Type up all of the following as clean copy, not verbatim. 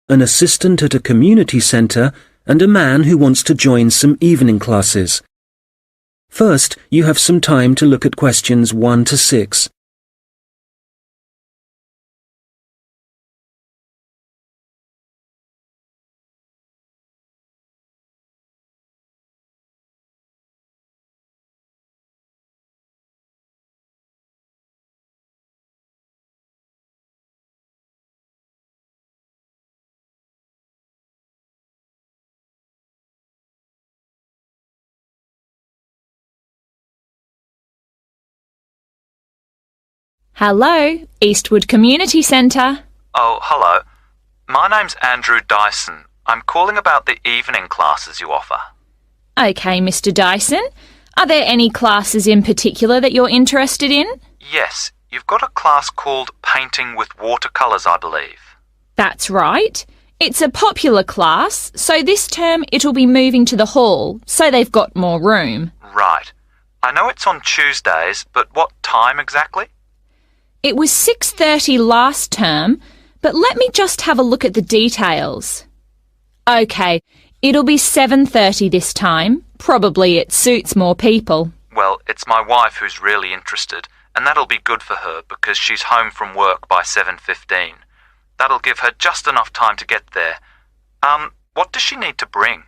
an assistant at a community centre, and a man who wants to join some evening classes. First, you have some time to look at questions 1 to 6. Hello, Eastwood Community Centre. Oh, hello. My name's Andrew Dyson. I'm calling about the evening classes you offer. OK, Mr Dyson. Are there any classes in particular that you're interested in? Yes, you've got a class called Painting with Watercolours, I believe. That's right. It's a popular class, so this term it'll be moving to the hall, so they've got more room. Right. I know it's on Tuesdays, but what time exactly? It was 6:30 last term, but let me just have a look at the details. OK, it'll be 7:30 this time. Probably it suits more people. Well, it's my wife who's really interested, and that'll be good for her because she's home from work by 7:15. That'll give her just enough time to get there. What does she need to bring?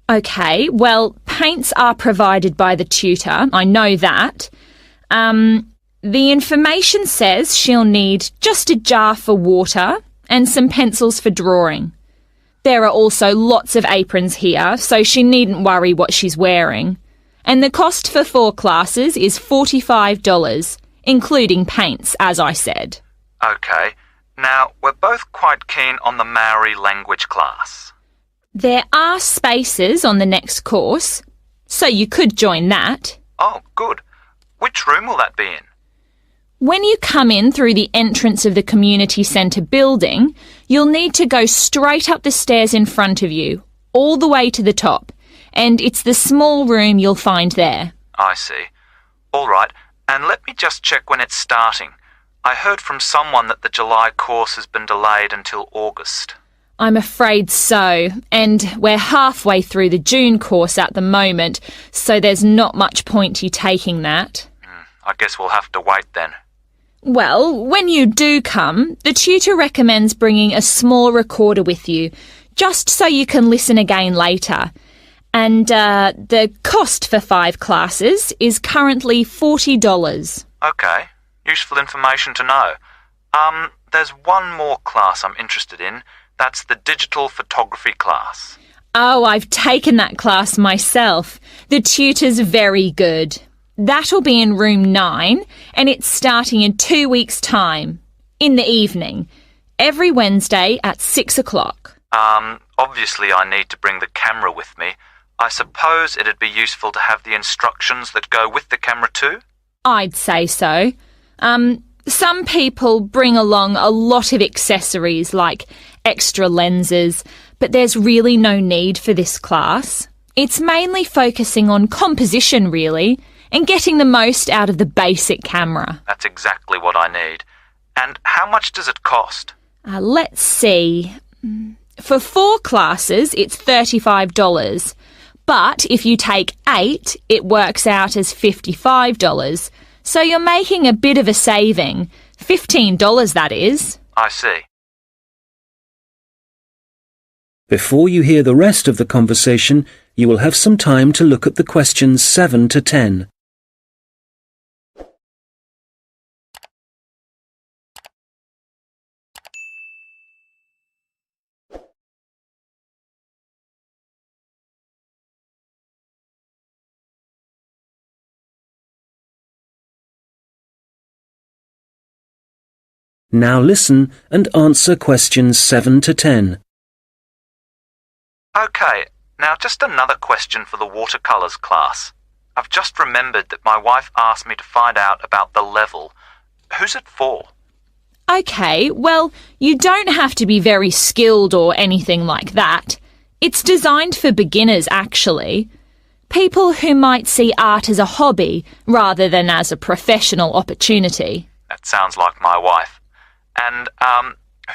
OK, well, paints are provided by the tutor, I know that. The information says she'll need just a jar for water and some pencils for drawing. There are also lots of aprons here, so she needn't worry what she's wearing. And the cost for 4 classes is $45, including paints, as I said. OK. Now, we're both quite keen on the Maori language class. There are spaces on the next course, so you could join that. Oh, good. Which room will that be in? When you come in through the entrance of the community centre building, you'll need to go straight up the stairs in front of you, all the way to the top, and it's the small room you'll find there. I see. All right, and let me just check when it's starting. I heard from someone that the July course has been delayed until August. I'm afraid so, and we're halfway through the June course at the moment, so there's not much point you taking that. I guess we'll have to wait then. Well, when you do come, the tutor recommends bringing a small recorder with you, just so you can listen again later. And the cost for 5 classes is currently $40. OK, useful information to know. There's one more class I'm interested in. That's the digital photography class. Oh, I've taken that class myself. The tutor's very good. That'll be in room 9, and it's starting in 2 weeks' time, in the evening, every Wednesday at 6 o'clock. Obviously I need to bring the camera with me. I suppose it'd be useful to have the instructions that go with the camera too? I'd say so. Some people bring along a lot of accessories like extra lenses, but there's really no need for this class. It's mainly focusing on composition, really, and getting the most out of the basic camera. That's exactly what I need. And how much does it cost? Let's see. For 4 classes, it's $35. But if you take 8, it works out as $55. So you're making a bit of a saving. $15, that is. I see. Before you hear the rest of the conversation, you will have some time to look at the questions 7 to 10. Now listen and answer questions 7 to 10. OK, now just another question for the watercolours class. I've just remembered that my wife asked me to find out about the level. Who's it for? OK, well, you don't have to be very skilled or anything like that. It's designed for beginners, actually. People who might see art as a hobby rather than as a professional opportunity. That sounds like my wife. And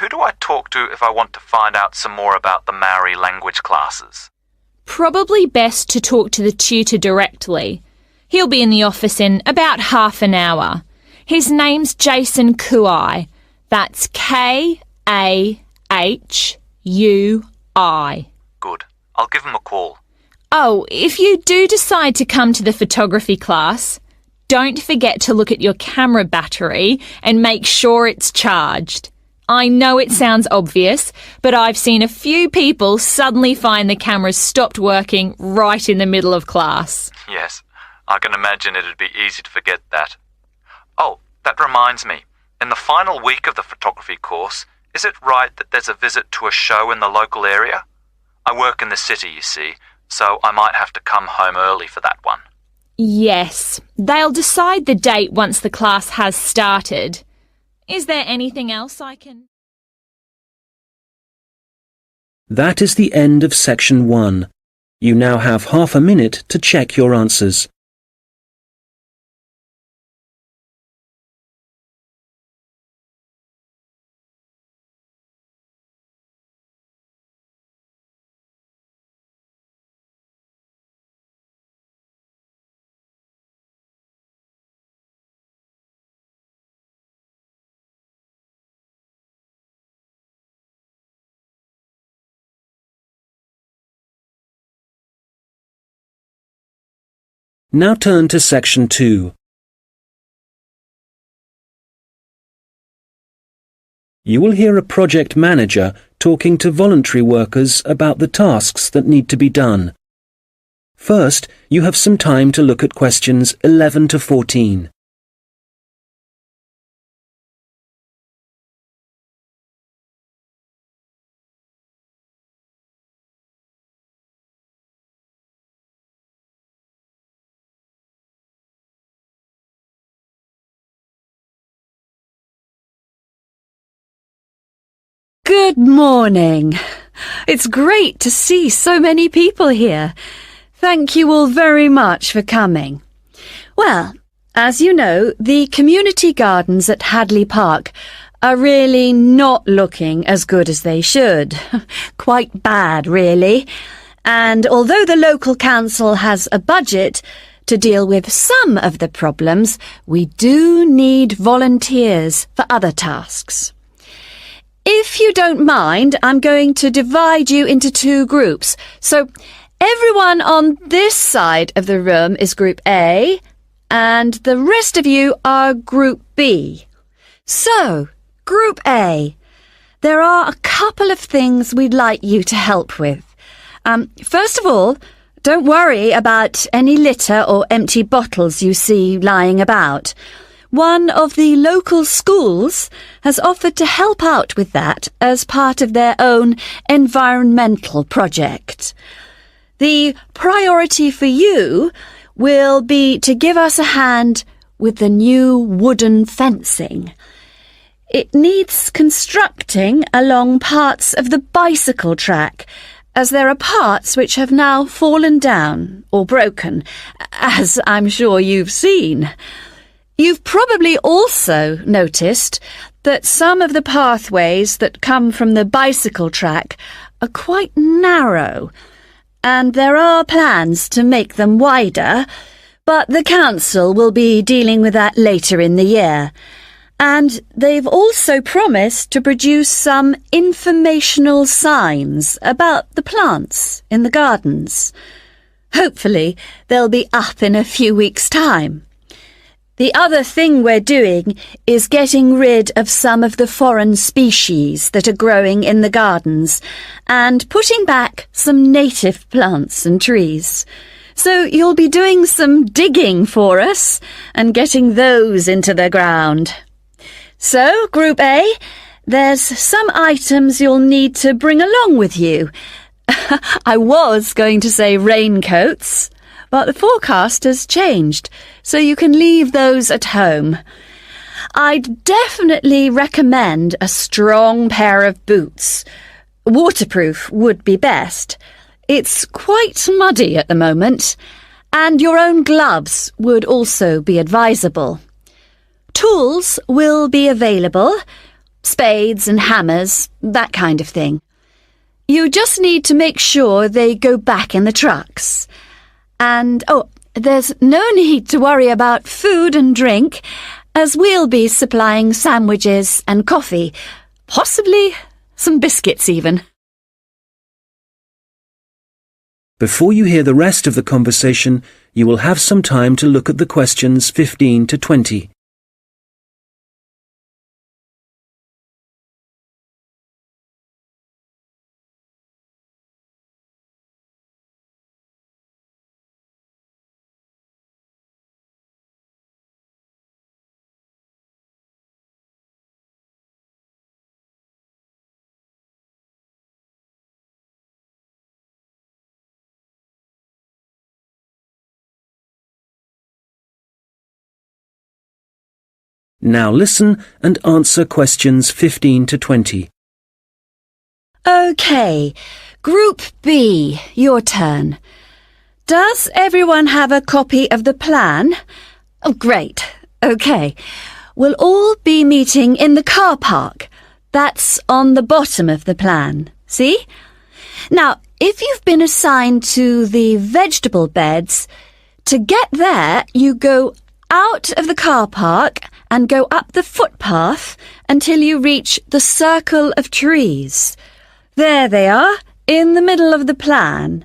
Who do I talk to if I want to find out some more about the Maori language classes? Probably best to talk to the tutor directly. He'll be in the office in about half an hour. His name's Jason Kui. That's Kahhui. Good. I'll give him a call. Oh, if you do decide to come to the photography class, don't forget to look at your camera battery and make sure it's charged. I know it sounds obvious, but I've seen a few people suddenly find the cameras stopped working right in the middle of class. Yes, I can imagine it'd be easy to forget that. Oh, that reminds me. In the final week of the photography course, is it right that there's a visit to a show in the local area? I work in the city, you see, so I might have to come home early for that one. Yes, they'll decide the date once the class has started. Is there anything else I can... That is the end of section 1. You now have half a minute to check your answers. Now turn to section 2. You will hear a project manager talking to voluntary workers about the tasks that need to be done. First, you have some time to look at questions 11 to 14. Good morning. It's great to see so many people here. Thank you all very much for coming. Well, as you know, the community gardens at Hadley Park are really not looking as good as they should. Quite bad, really. And although the local council has a budget to deal with some of the problems, we do need volunteers for other tasks. If you don't mind, I'm going to divide you into 2 groups. So everyone on this side of the room is Group A, and the rest of you are Group B. So, Group A, there are a couple of things we'd like you to help with. First of all, don't worry about any litter or empty bottles you see lying about. One of the local schools has offered to help out with that as part of their own environmental project. The priority for you will be to give us a hand with the new wooden fencing. It needs constructing along parts of the bicycle track, as there are parts which have now fallen down or broken, as I'm sure you've seen. You've probably also noticed that some of the pathways that come from the bicycle track are quite narrow, and there are plans to make them wider, but the council will be dealing with that later in the year. And they've also promised to produce some informational signs about the plants in the gardens. Hopefully, they'll be up in a few weeks' time. The other thing we're doing is getting rid of some of the foreign species that are growing in the gardens and putting back some native plants and trees. So you'll be doing some digging for us and getting those into the ground. So, Group A, there's some items you'll need to bring along with you. I was going to say raincoats, but the forecast has changed, so you can leave those at home. I'd definitely recommend a strong pair of boots. Waterproof would be best. It's quite muddy at the moment, and your own gloves would also be advisable. Tools will be available, spades and hammers, that kind of thing. You just need to make sure they go back in the trucks. And, there's no need to worry about food and drink, as we'll be supplying sandwiches and coffee, possibly some biscuits even. Before you hear the rest of the conversation, you will have some time to look at the questions 15 to 20. Now listen and answer questions 15 to 20. OK, Group B, your turn. Does everyone have a copy of the plan? Oh, great. OK. We'll all be meeting in the car park. That's on the bottom of the plan. See? Now, if you've been assigned to the vegetable beds, to get there, you go out of the car park and go up the footpath until you reach the circle of trees. There they are, in the middle of the plan.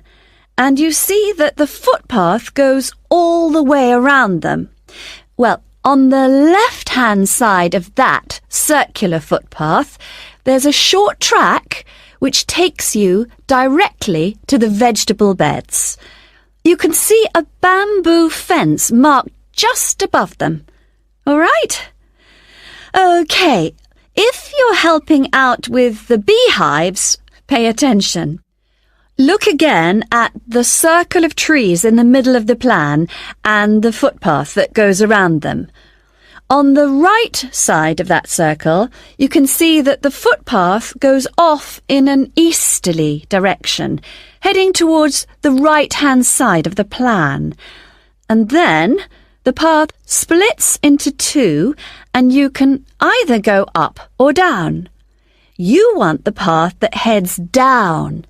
And you see that the footpath goes all the way around them. Well, on the left-hand side of that circular footpath, there's a short track which takes you directly to the vegetable beds. You can see a bamboo fence marked just above them. All right? OK, if you're helping out with the beehives, pay attention. Look again at the circle of trees in the middle of the plan and the footpath that goes around them. On the right side of that circle, you can see that the footpath goes off in an easterly direction, heading towards the right-hand side of the plan. And then the path splits into two, and you can either go up or down. You want the path that heads down.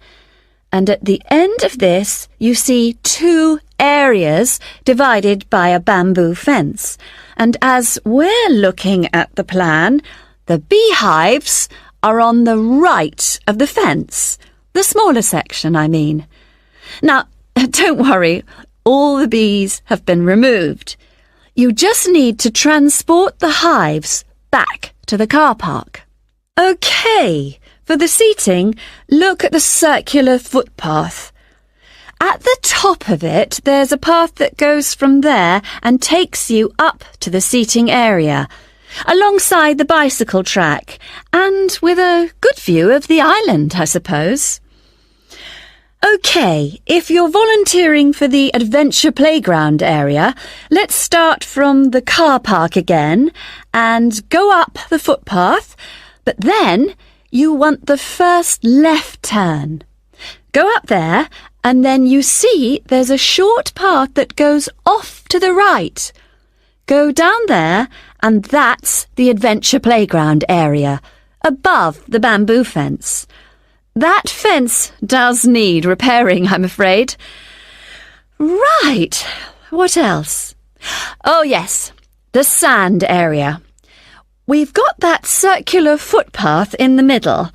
And at the end of this, you see two areas divided by a bamboo fence. And as we're looking at the plan, the beehives are on the right of the fence. The smaller section, I mean. Now, don't worry, all the bees have been removed. You just need to transport the hives back to the car park. OK, for the seating, look at the circular footpath. At the top of it, there's a path that goes from there and takes you up to the seating area, alongside the bicycle track, and with a good view of the island, I suppose. OK, if you're volunteering for the adventure playground area, let's start from the car park again and go up the footpath, but then you want the first left turn. Go up there and then you see there's a short path that goes off to the right. Go down there and that's the adventure playground area, above the bamboo fence. That fence does need repairing, I'm afraid. Right, what else? Oh yes, the sand area. We've got that circular footpath in the middle.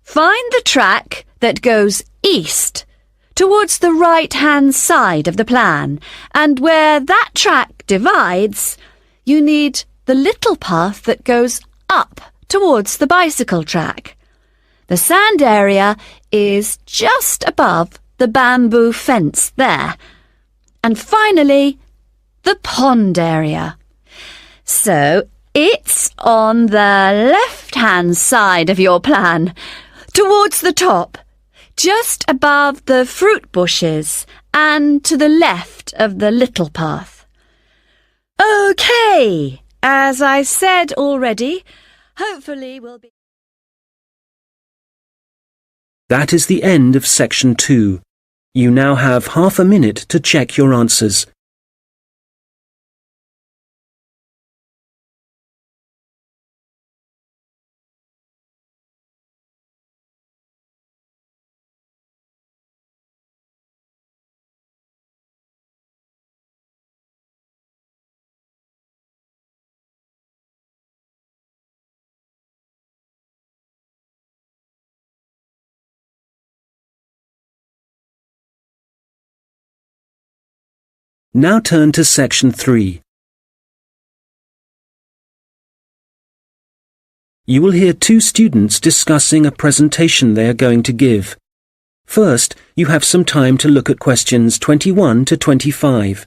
Find the track that goes east, towards the right-hand side of the plan, and where that track divides, you need the little path that goes up towards the bicycle track. The sand area is just above the bamboo fence there. And finally, the pond area. So it's on the left-hand side of your plan, towards the top, just above the fruit bushes and to the left of the little path. OK, as I said already, hopefully we'll be... That is the end of section 2. You now have half a minute to check your answers. Now turn to section 3. You will hear two students discussing a presentation they are going to give. First, you have some time to look at questions 21 to 25.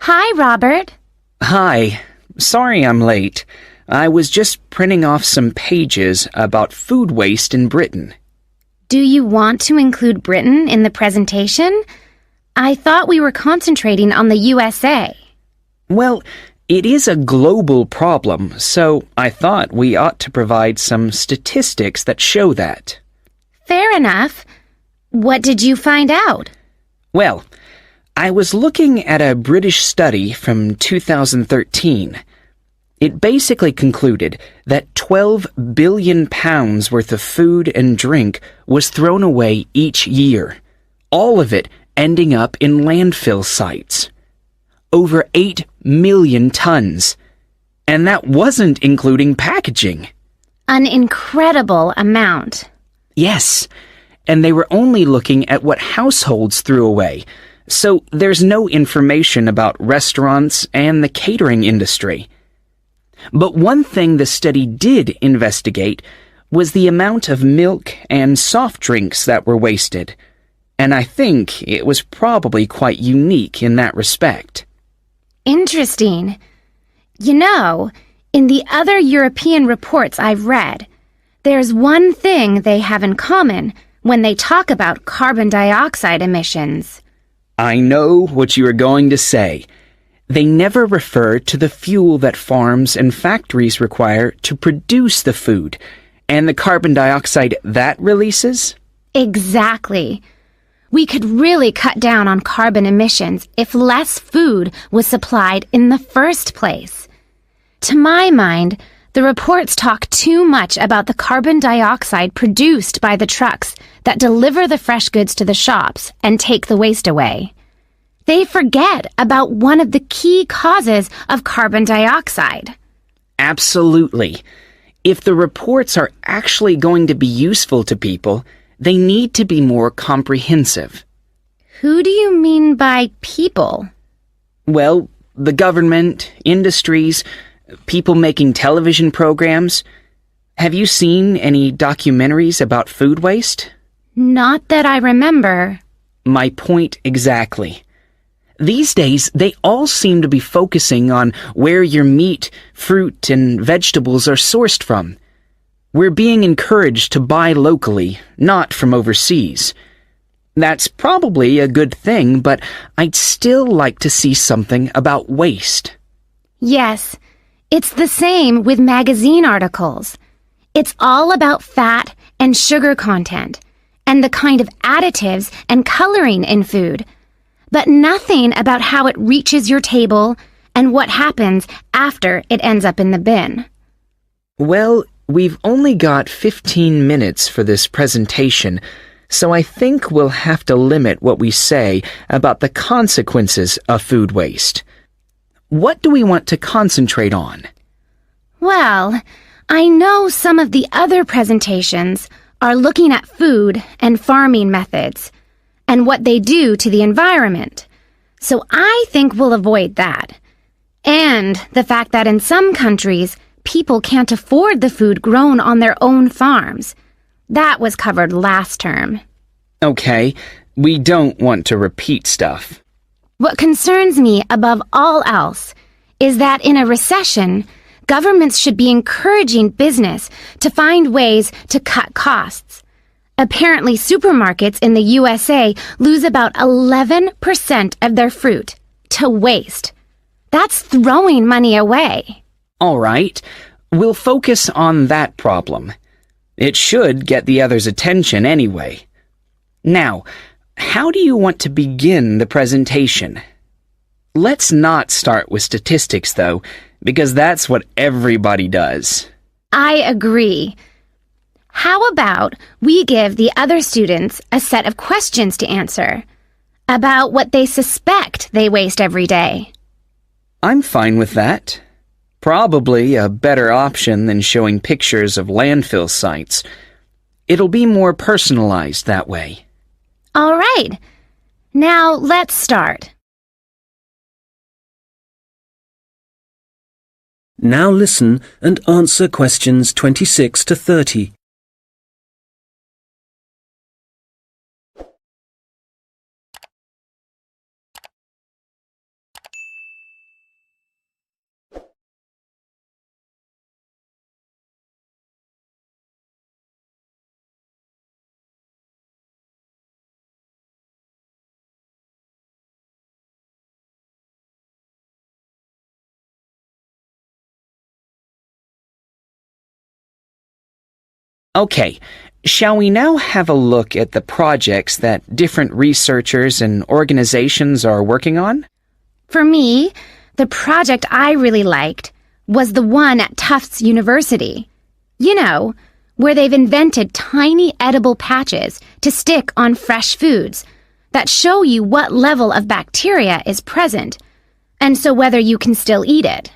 Hi, Robert. Hi. Sorry I'm late. I was just printing off some pages about food waste in Britain. Do you want to include Britain in the presentation? I thought we were concentrating on the USA. Well, it is a global problem, so I thought we ought to provide some statistics that show that. Fair enough. What did you find out? Well, I was looking at a British study from 2013. It basically concluded that 12 billion pounds worth of food and drink was thrown away each year, all of it ending up in landfill sites. Over 8 million tons. And that wasn't including packaging. An incredible amount. Yes, and they were only looking at what households threw away, so there's no information about restaurants and the catering industry. But one thing the study did investigate was the amount of milk and soft drinks that were wasted, and I think it was probably quite unique in that respect. Interesting. You know, in the other European reports I've read, there's one thing they have in common when they talk about carbon dioxide emissions. I know what you are going to say. They never refer to the fuel that farms and factories require to produce the food, and the carbon dioxide that releases? Exactly. We could really cut down on carbon emissions if less food was supplied in the first place. To my mind, the reports talk too much about the carbon dioxide produced by the trucks that deliver the fresh goods to the shops and take the waste away. They forget about one of the key causes of carbon dioxide. Absolutely. If the reports are actually going to be useful to people, they need to be more comprehensive. Who do you mean by people? Well, the government, industries, people making television programs. Have you seen any documentaries about food waste? Not that I remember. My point exactly. These days, they all seem to be focusing on where your meat, fruit, and vegetables are sourced from. We're being encouraged to buy locally, not from overseas. That's probably a good thing, but I'd still like to see something about waste. Yes, it's the same with magazine articles. It's all about fat and sugar content, and the kind of additives and coloring in food, but nothing about how it reaches your table and what happens after it ends up in the bin. Well, we've only got 15 minutes for this presentation, so I think we'll have to limit what we say about the consequences of food waste. What do we want to concentrate on? Well, I know some of the other presentations are looking at food and farming methods and what they do to the environment, so I think we'll avoid that. And the fact that in some countries, people can't afford the food grown on their own farms. That was covered last term. Okay, we don't want to repeat stuff. What concerns me above all else is that in a recession, governments should be encouraging business to find ways to cut costs. Apparently, supermarkets in the USA lose about 11% of their fruit to waste. That's throwing money away. All right, we'll focus on that problem. It should get the others' attention anyway. Now, how do you want to begin the presentation? Let's not start with statistics, though, because that's what everybody does. I agree. How about we give the other students a set of questions to answer about what they suspect they waste every day? I'm fine with that. Probably a better option than showing pictures of landfill sites. It'll be more personalized that way. All right. Now let's start. Now listen and answer questions 26 to 30. Okay, shall we now have a look at the projects that different researchers and organizations are working on? For me, the project I really liked was the one at Tufts University. You know, where they've invented tiny edible patches to stick on fresh foods that show you what level of bacteria is present, and so whether you can still eat it.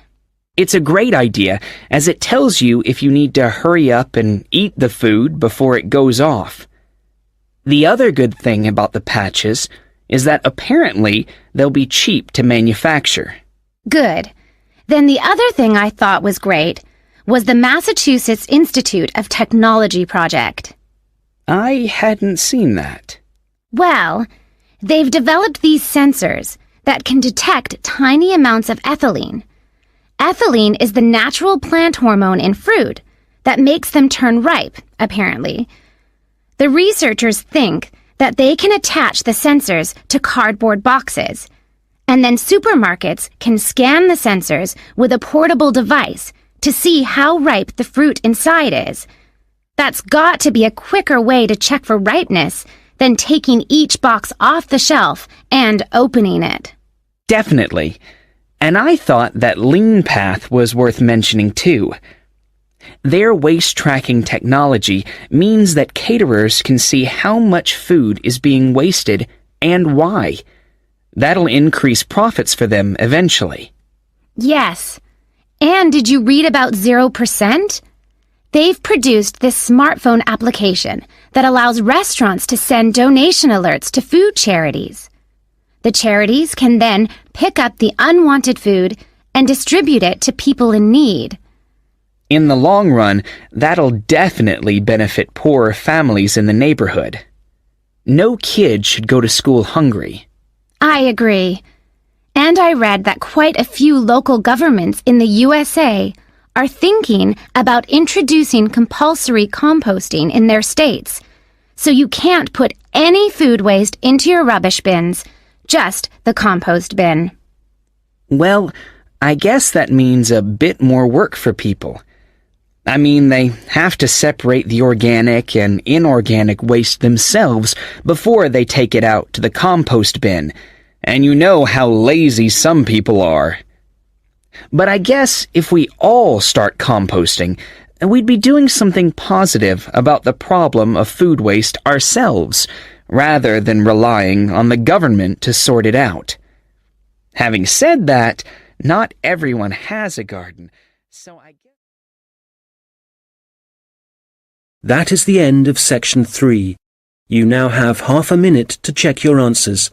It's a great idea, as it tells you if you need to hurry up and eat the food before it goes off. The other good thing about the patches is that apparently they'll be cheap to manufacture. Good. Then the other thing I thought was great was the Massachusetts Institute of Technology project. I hadn't seen that. Well, they've developed these sensors that can detect tiny amounts of ethylene. Ethylene is the natural plant hormone in fruit that makes them turn ripe, apparently. The researchers think that they can attach the sensors to cardboard boxes, and then supermarkets can scan the sensors with a portable device to see how ripe the fruit inside is. That's got to be a quicker way to check for ripeness than taking each box off the shelf and opening it. Definitely. And I thought that Lean Path was worth mentioning too. Their waste tracking technology means that caterers can see how much food is being wasted and why. That'll increase profits for them eventually. Yes. And did you read about 0%? They've produced this smartphone application that allows restaurants to send donation alerts to food charities. The charities can then pick up the unwanted food and distribute it to people in need. In the long run, that'll definitely benefit poorer families in the neighborhood. No kid should go to school hungry. I agree. And I read that quite a few local governments in the USA are thinking about introducing compulsory composting in their states. So you can't put any food waste into your rubbish bins, just the compost bin. Well, I guess that means a bit more work for people. I mean, they have to separate the organic and inorganic waste themselves before they take it out to the compost bin, and you know how lazy some people are. But I guess if we all start composting, we'd be doing something positive about the problem of food waste ourselves, rather than relying on the government to sort it out. Having said that, not everyone has a garden, so I guess... That is the end of section 3. You now have half a minute to check your answers.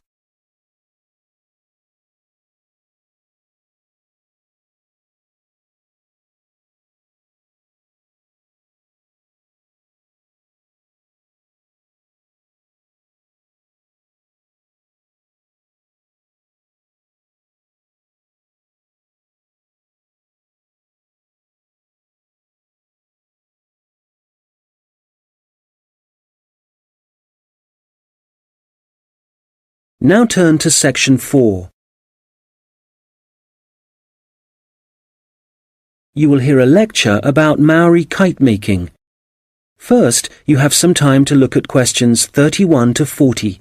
Now turn to section 4. You will hear a lecture about Maori kite making. First, you have some time to look at questions 31 to 40.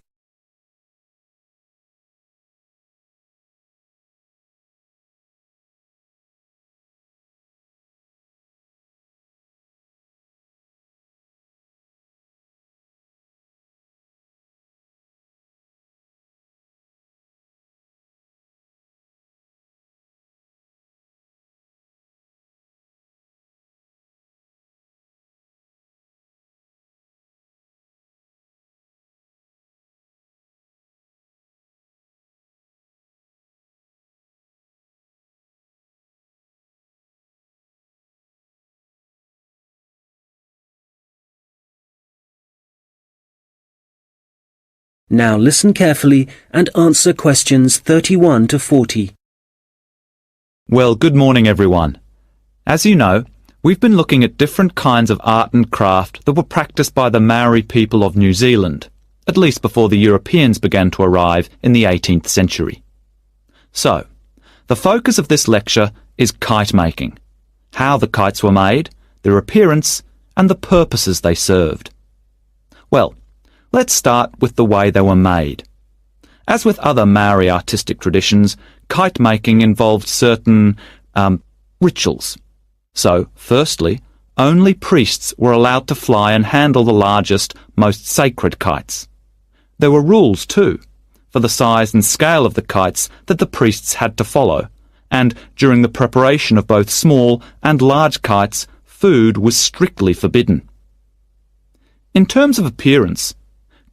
Now listen carefully and answer questions 31 to 40. Well, good morning, everyone. As you know, we've been looking at different kinds of art and craft that were practiced by the Maori people of New Zealand, at least before the Europeans began to arrive in the 18th century. So, the focus of this lecture is kite making, how the kites were made, their appearance, and the purposes they served. Well, let's start with the way they were made. As with other Maori artistic traditions, kite making involved certain rituals. So, firstly, only priests were allowed to fly and handle the largest, most sacred kites. There were rules too, for the size and scale of the kites that the priests had to follow, and during the preparation of both small and large kites, food was strictly forbidden. In terms of appearance,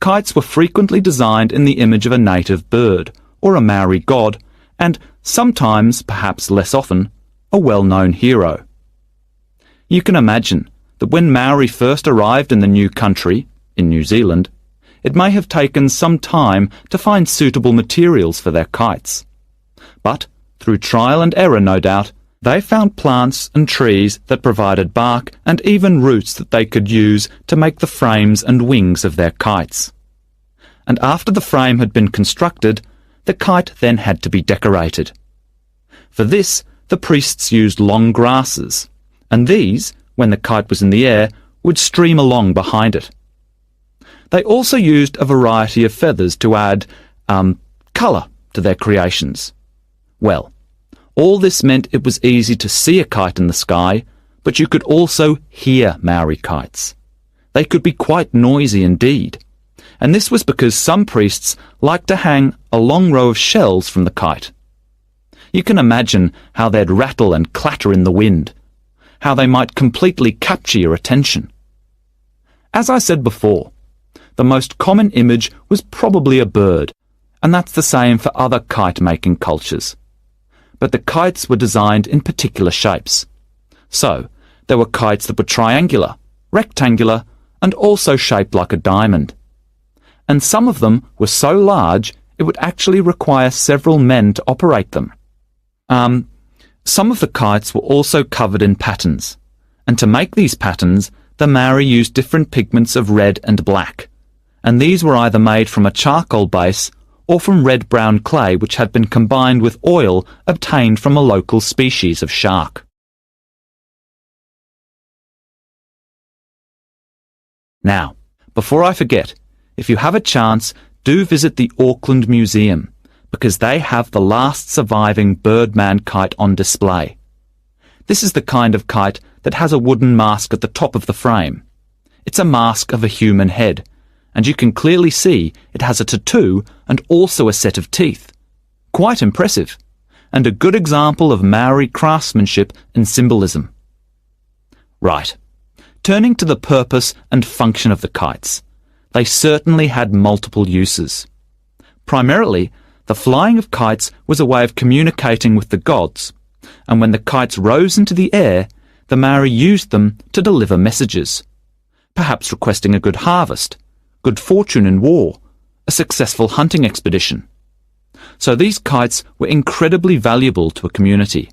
kites were frequently designed in the image of a native bird, or a Maori god, and sometimes, perhaps less often, a well-known hero. You can imagine that when Maori first arrived in the new country, in New Zealand, it may have taken some time to find suitable materials for their kites. But, through trial and error no doubt, they found plants and trees that provided bark and even roots that they could use to make the frames and wings of their kites. And after the frame had been constructed, the kite then had to be decorated. For this, the priests used long grasses, and these, when the kite was in the air, would stream along behind it. They also used a variety of feathers to add colour to their creations. Well, all this meant it was easy to see a kite in the sky, but you could also hear Maori kites. They could be quite noisy indeed, and this was because some priests liked to hang a long row of shells from the kite. You can imagine how they'd rattle and clatter in the wind, how they might completely capture your attention. As I said before, the most common image was probably a bird, and that's the same for other kite-making cultures. But the kites were designed in particular shapes. So, there were kites that were triangular, rectangular, and also shaped like a diamond. And some of them were so large it would actually require several men to operate them. Some of the kites were also covered in patterns, and to make these patterns, the Maori used different pigments of red and black, and these were either made from a charcoal base or from red-brown clay which had been combined with oil obtained from a local species of shark. Now, before I forget, if you have a chance, do visit the Auckland Museum, because they have the last surviving Birdman kite on display. This is the kind of kite that has a wooden mask at the top of the frame. It's a mask of a human head, and you can clearly see it has a tattoo and also a set of teeth. Quite impressive, and a good example of Maori craftsmanship and symbolism. Right, turning to the purpose and function of the kites. They certainly had multiple uses. Primarily, the flying of kites was a way of communicating with the gods, and when the kites rose into the air, the Maori used them to deliver messages, perhaps requesting a good harvest, good fortune in war, a successful hunting expedition. So these kites were incredibly valuable to a community,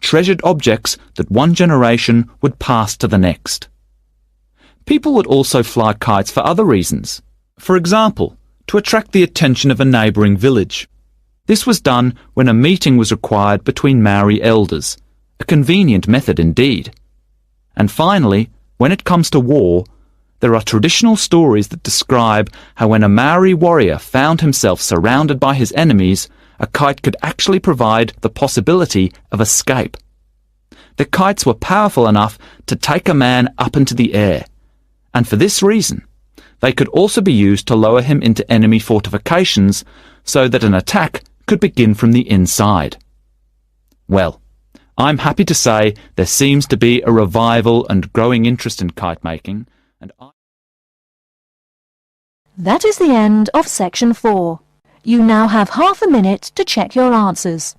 treasured objects that one generation would pass to the next. People would also fly kites for other reasons. For example, to attract the attention of a neighbouring village. This was done when a meeting was required between Maori elders, a convenient method indeed. And finally, when it comes to war, there are traditional stories that describe how when a Maori warrior found himself surrounded by his enemies, a kite could actually provide the possibility of escape. The kites were powerful enough to take a man up into the air, and for this reason, they could also be used to lower him into enemy fortifications so that an attack could begin from the inside. Well, I'm happy to say there seems to be a revival and growing interest in kite making, and That is the end of section 4. You now have half a minute to check your answers.